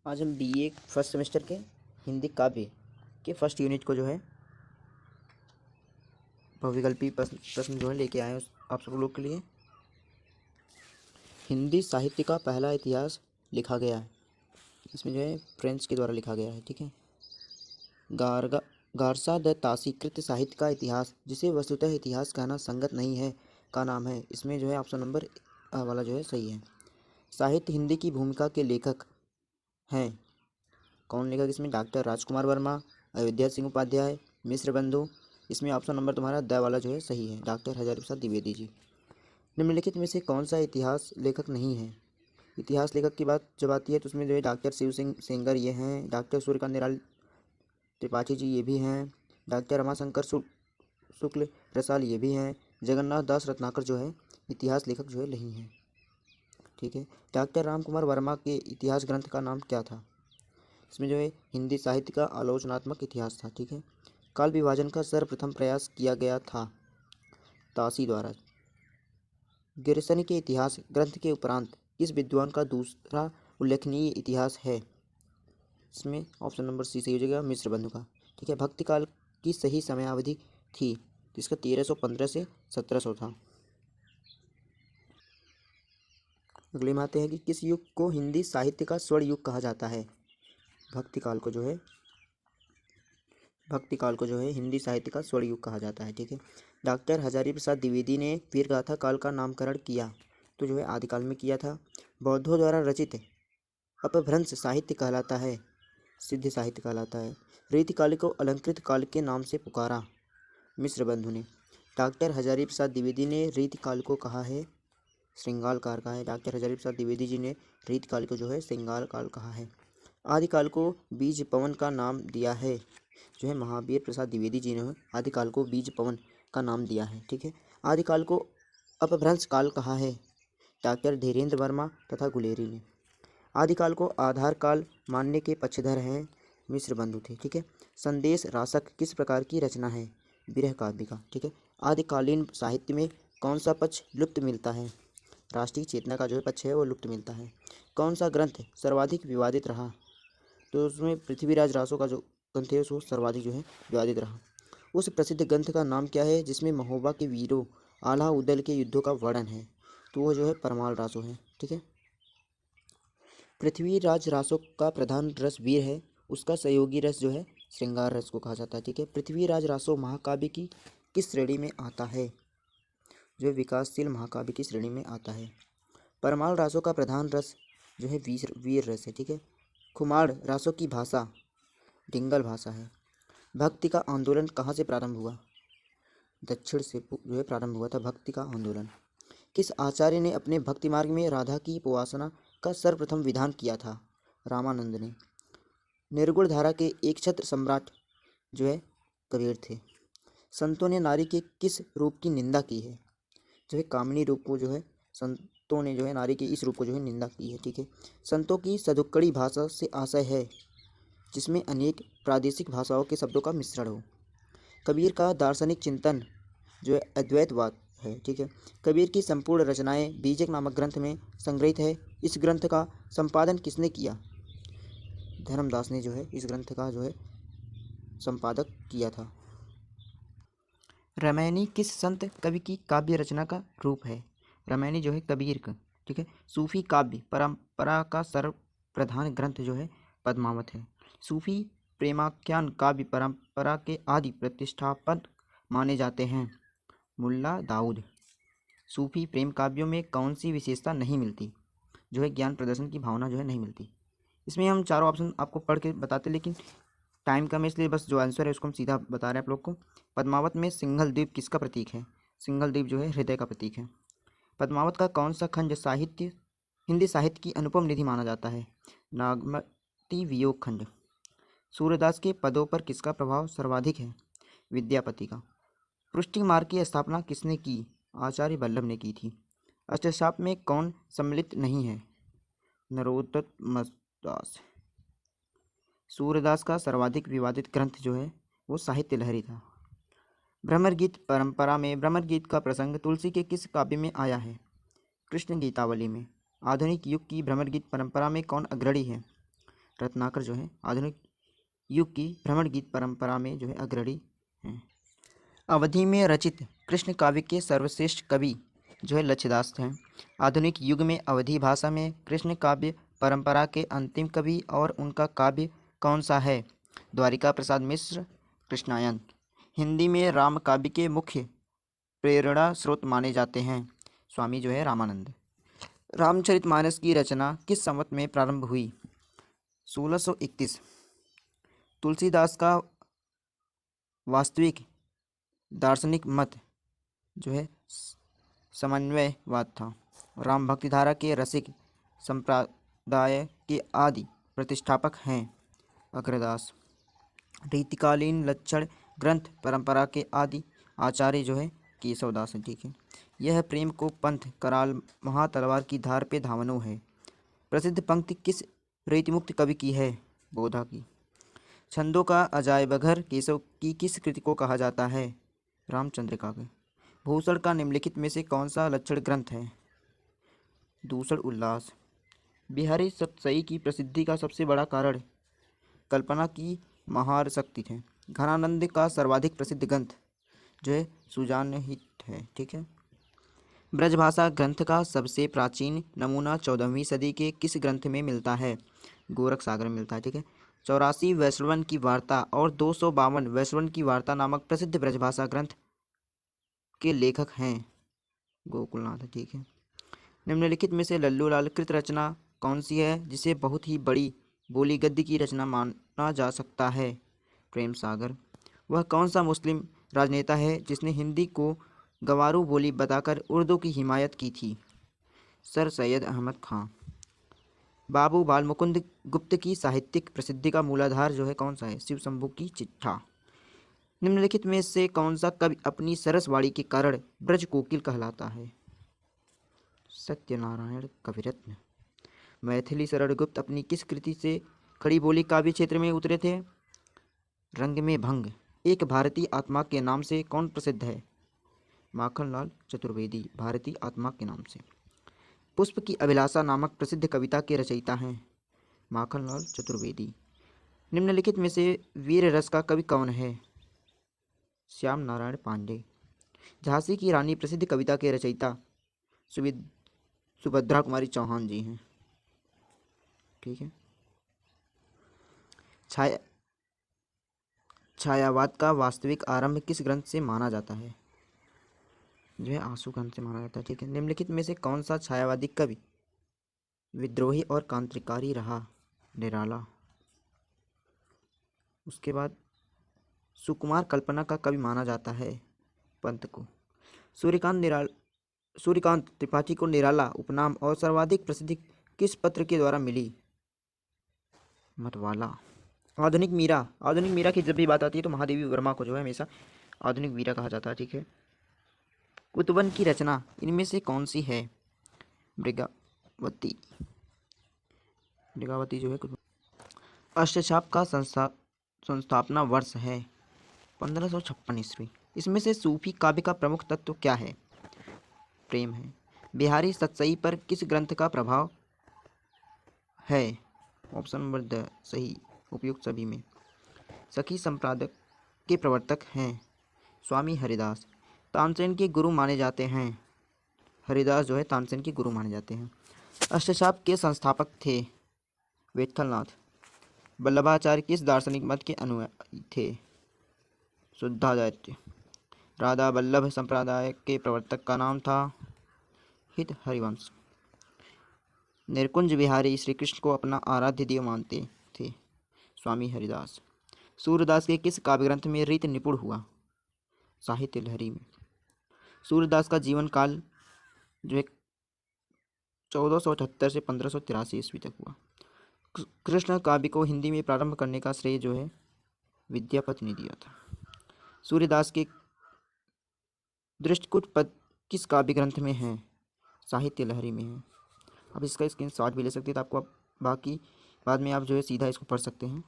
आज हम BA first semester के हिंदी काव्य के फर्स्ट यूनिट को जो है बहुविकल्पी प्रश्न जो है लेके आए हैं आप सब लोग के लिए। हिंदी साहित्य का पहला इतिहास लिखा गया है, इसमें जो है फ्रेंच के द्वारा लिखा गया है। ठीक है। गारगा गारसा द तासी कृत साहित्य का इतिहास, जिसे वस्तुतः इतिहास कहना संगत नहीं है, का नाम है। इसमें जो है ऑप्शन नंबर वाला जो है सही है। साहित्य हिंदी की भूमिका के लेखक हैं। कौन लेखक इसमें? डॉक्टर राजकुमार वर्मा, अयोध्या सिंह उपाध्याय, मिश्र बंधु। इसमें ऑप्शन नंबर तुम्हारा द वाला जो है सही है, डॉक्टर हजारी प्रसाद द्विवेदी जी। निम्नलिखित में से कौन सा इतिहास लेखक नहीं है? इतिहास लेखक की बात जब आती है तो उसमें जो है डॉक्टर शिव सिंह सेंगर ये हैं, डॉक्टर सूर्यकांत निराल त्रिपाठी जी ये भी हैं, डॉक्टर रमाशंकर शुक्ल रसाल ये भी हैं, जगन्नाथ दास रत्नाकर जो है इतिहास लेखक जो है नहीं है। ठीक है। डॉक्टर राम कुमार वर्मा के इतिहास ग्रंथ का नाम क्या था? इसमें जो है हिंदी साहित्य का आलोचनात्मक इतिहास था। ठीक है। काल विभाजन का सर्वप्रथम प्रयास किया गया था तासी द्वारा। गिरसनी के इतिहास ग्रंथ के उपरांत इस विद्वान का दूसरा उल्लेखनीय इतिहास है। इसमें ऑप्शन नंबर सी सही हो जाएगा, मिश्र बंधु का। ठीक है। भक्ति काल की सही समयावधि थी, जिसका 1315 से 1700 था। अगले में आते हैं कि किस युग को हिंदी साहित्य का स्वर्ण युग कहा जाता है? भक्ति काल को जो है हिंदी साहित्य का स्वर्ण युग कहा जाता है। ठीक है। डॉक्टर हजारी प्रसाद द्विवेदी ने वीरगाथा काल का नामकरण किया तो जो है आदिकाल में किया था। बौद्धों द्वारा रचित अपभ्रंश साहित्य कहलाता है, सिद्ध साहित्य कहलाता है। रीतिकाल को अलंकृत काल के नाम से पुकारा, मिश्र बंधु ने। डॉक्टर हजारी प्रसाद द्विवेदी ने रीतिकाल को कहा है श्रृंगाल काल कहा है। डॉक्टर हजारी प्रसाद द्विवेदी जी ने रीतिकाल को जो है श्रृंगाल काल कहा है। आदिकाल को बीज पवन का नाम दिया है, जो है महावीर प्रसाद द्विवेदी जी ने आदिकाल को बीज पवन का नाम दिया है। ठीक है। आदिकाल को अपभ्रंश काल कहा है, डॉक्टर धीरेन्द्र वर्मा तथा गुलेरी ने। आदिकाल को आधार काल मानने के पक्षधर हैं, मिश्र बंधु थे। ठीक है। संदेश रासक किस प्रकार की रचना है? विरह काव्य का। ठीक है। आदिकालीन साहित्य में कौन सा पक्ष लुप्त मिलता है? राष्ट्रीय चेतना का जो है पक्ष है वो लुप्त मिलता है। कौन सा ग्रंथ सर्वाधिक विवादित रहा? तो उसमें पृथ्वीराज रासो का जो ग्रंथ है उसको सर्वाधिक जो है विवादित रहा। उस प्रसिद्ध ग्रंथ का नाम क्या है जिसमें महोबा के वीरों आल्हा उदल के युद्धों का वर्णन है? तो वो जो है परमाल रासो है। ठीक है। पृथ्वीराज रासो का प्रधान रस वीर है, उसका सहयोगी रस जो है श्रृंगार रस को कहा जाता है। ठीक है। पृथ्वीराज रासो महाकाव्य की किस श्रेणी में आता है? जो है विकासशील महाकाव्य की श्रेणी में आता है। परमाल रासो का प्रधान रस जो है वीर रस है। ठीक है। खुमाड़ रासो की भाषा डिंगल भाषा है। भक्ति का आंदोलन कहाँ से प्रारंभ हुआ? दक्षिण से जो है प्रारंभ हुआ था भक्ति का आंदोलन। किस आचार्य ने अपने भक्ति मार्ग में राधा की उपासना का सर्वप्रथम विधान किया था? रामानंद ने। निर्गुण धारा के एक छत्र सम्राट जो है कबीर थे। संतों ने नारी के किस रूप की निंदा की है? जो है कामिनी रूप को जो है संतों ने जो है नारी के इस रूप को जो है निंदा की है। ठीक है। संतों की सदुक्कड़ी भाषा से आशय है जिसमें अनेक प्रादेशिक भाषाओं के शब्दों का मिश्रण हो। कबीर का दार्शनिक चिंतन जो है अद्वैतवाद है। ठीक है। कबीर की संपूर्ण रचनाएं बीजक नामक ग्रंथ में संग्रहित है। इस ग्रंथ का संपादन किसने किया? धर्मदास ने जो है इस ग्रंथ का जो है संपादक किया था। रामायणी किस संत कवि की काव्य रचना का रूप है? रामायणी जो है कबीर का। ठीक है। सूफी काव्य परंपरा का सर्व प्रधान ग्रंथ जो है पद्मावत है। सूफी प्रेमाख्यान काव्य परंपरा के आदि प्रतिष्ठापक माने जाते हैं, मुल्ला दाऊद। सूफी प्रेम काव्यों में कौन सी विशेषता नहीं मिलती? जो है ज्ञान प्रदर्शन की भावना जो है नहीं मिलती। इसमें हम चारों ऑप्शन आपको पढ़ के बताते, लेकिन टाइम कम है इसलिए बस जो आंसर है उसको हम सीधा बता रहे हैं आप लोग को। पद्मावत में सिंघल द्वीप किसका प्रतीक है? सिंघल द्वीप जो है हृदय का प्रतीक है। पद्मावत का कौन सा खंड हिंदी साहित्य की अनुपम निधि माना जाता है? नागमती वियोग खंड। सूर्यदास के पदों पर किसका प्रभाव सर्वाधिक है? विद्यापति का। पुष्टि मार्ग की स्थापना किसने की? आचार्य वल्लभ ने की थी। अष्टशाप में कौन सम्मिलित नहीं है? नरोत्तम दास। सूर्यदास का सर्वाधिक विवादित ग्रंथ जो है वो साहित्य लहरी था। भ्रमर गीत परंपरा में भ्रमर गीत का प्रसंग तुलसी के किस काव्य में आया है? कृष्ण गीतावली में। आधुनिक युग की भ्रमर गीत परंपरा में कौन अग्रणी है? रत्नाकर जो है आधुनिक युग की भ्रमण गीत परंपरा में जो है अग्रणी हैं। अवधि में रचित कृष्ण काव्य के सर्वश्रेष्ठ कवि जो है लच्छदास हैं। आधुनिक युग में अवधी भाषा में कृष्ण काव्य परंपरा के अंतिम कवि और उनका काव्य कौन सा है? द्वारिका प्रसाद मिश्र, कृष्णायन। हिंदी में राम काव्य के मुख्य प्रेरणा स्रोत माने जाते हैं स्वामी जो है रामानंद। रामचरितमानस की रचना किस संवत में प्रारंभ हुई? 1631। तुलसीदास का वास्तविक दार्शनिक मत जो है समन्वयवाद था। राम भक्तिधारा के रसिक संप्रदाय के आदि प्रतिष्ठापक हैं अग्रदास। रीतिकालीन लक्षण ग्रंथ परंपरा के आदि आचार्य जो है केशवदास हैं। ठीक है। यह प्रेम को पंथ कराल महातलवार की धार पे धावनो है। प्रसिद्ध पंक्ति किस रीतिमुक्त कवि की है? बोधा की। छंदों का अजायबघर केशव की किस कृति को कहा जाता है? रामचंद्रिका के। भूषण का निम्नलिखित में से कौन सा लक्षण ग्रंथ है? दूषण उल्लास। बिहारी सतसई की प्रसिद्धि का सबसे बड़ा कारण कल्पना की महार शक्ति थे। घनानंद का सर्वाधिक प्रसिद्ध ग्रंथ जो है सुजान हित है। ठीक है। ब्रजभाषा ग्रंथ का सबसे प्राचीन नमूना 14वीं सदी के किस ग्रंथ में मिलता है? गोरख सागर में मिलता है। ठीक है। 84 वैष्णवन की वार्ता और 252 वैष्णवन की वार्ता नामक प्रसिद्ध ब्रजभाषा ग्रंथ के लेखक हैं गोकुलनाथ। ठीक है। निम्नलिखित में से लल्लूलाल कृत रचना कौन सी है जिसे बहुत ही बड़ी बोली गद्य की रचना माना जा सकता है? प्रेम सागर। वह कौन सा मुस्लिम राजनेता है जिसने हिंदी को गंवारू बोली बताकर उर्दू की हिमायत की थी? सर सैयद अहमद खां। बाबू बाल मुकुंद गुप्त की साहित्यिक प्रसिद्धि का मूलाधार जो है कौन सा है? शिव शंभू की चिट्ठा। निम्नलिखित में से कौन सा कवि अपनी सरस वाणी के कारण ब्रज कोकिल कहलाता है? सत्यनारायण कविरत्न। मैथिली शरण गुप्त अपनी किस कृति से खड़ी बोली काव्य क्षेत्र में उतरे थे? रंग में भंग। एक भारतीय आत्मा के नाम से कौन प्रसिद्ध है? माखनलाल चतुर्वेदी भारतीय आत्मा के नाम से। पुष्प की अभिलाषा नामक प्रसिद्ध कविता के रचयिता हैं माखनलाल चतुर्वेदी। निम्नलिखित में से वीर रस का कवि कौन है? श्याम नारायण पांडे। झांसी की रानी प्रसिद्ध कविता के रचयिता सुभद्रा कुमारी चौहान जी हैं। ठीक है। छायावाद का वास्तविक आरंभ किस ग्रंथ से माना जाता है? जो है आंसू ग्रंथ से माना जाता है। ठीक है। निम्नलिखित में से कौन सा छायावादी कवि विद्रोही और क्रांतिकारी रहा? निराला। उसके बाद सुकुमार कल्पना का कवि माना जाता है पंत को। सूर्यकांत त्रिपाठी को निराला उपनाम और सर्वाधिक प्रसिद्धि किस पत्र के द्वारा मिली? मतवाला। आधुनिक मीरा की जब भी बात आती है तो महादेवी वर्मा को जो है हमेशा आधुनिक मीरा कहा जाता है। ठीक है। कुतुबन की रचना इनमें से कौन सी है? मृगावती जो है अष्टछाप का संस्थापना वर्ष है 1556 ईस्वी। इसमें से सूफी काव्य का प्रमुख तत्व क्या है? प्रेम है। बिहारी सतसई पर किस ग्रंथ का प्रभाव है? ऑप्शन नंबर द सही उपयुक्त सभी में। सखी संप्रदाय के प्रवर्तक हैं स्वामी हरिदास। तानसेन के गुरु माने जाते हैं। हरिदास जो है तानसेन के गुरु माने जाते हैं। अष्टछाप के संस्थापक थे विठलनाथ। वल्लभाचार्य किस दार्शनिक मत के अनुयायी थे? शुद्धाचार्य। राधा वल्लभ संप्रदाय के प्रवर्तक का नाम था हित हरिवंश। निरकुंज बिहारी श्री कृष्ण को अपना आराध्य देव मानते थे स्वामी हरिदास। सूरदास के किस काव्य ग्रंथ में रीत निपुण हुआ? साहित्य लहरी में। सूरदास का जीवन काल जो है 1478 से 1583 ईस्वी तक हुआ। कृष्ण काव्य को हिंदी में प्रारंभ करने का श्रेय जो है विद्यापति ने दिया था। सूर्यदास के दृष्टिकूट पद किस काव्य ग्रंथ में है? साहित्य लहरी में है। अब इसका स्क्रीनशॉट भी ले सकते हैं तो आपको बाकी बाद में आप जो है सीधा इसको पढ़ सकते हैं।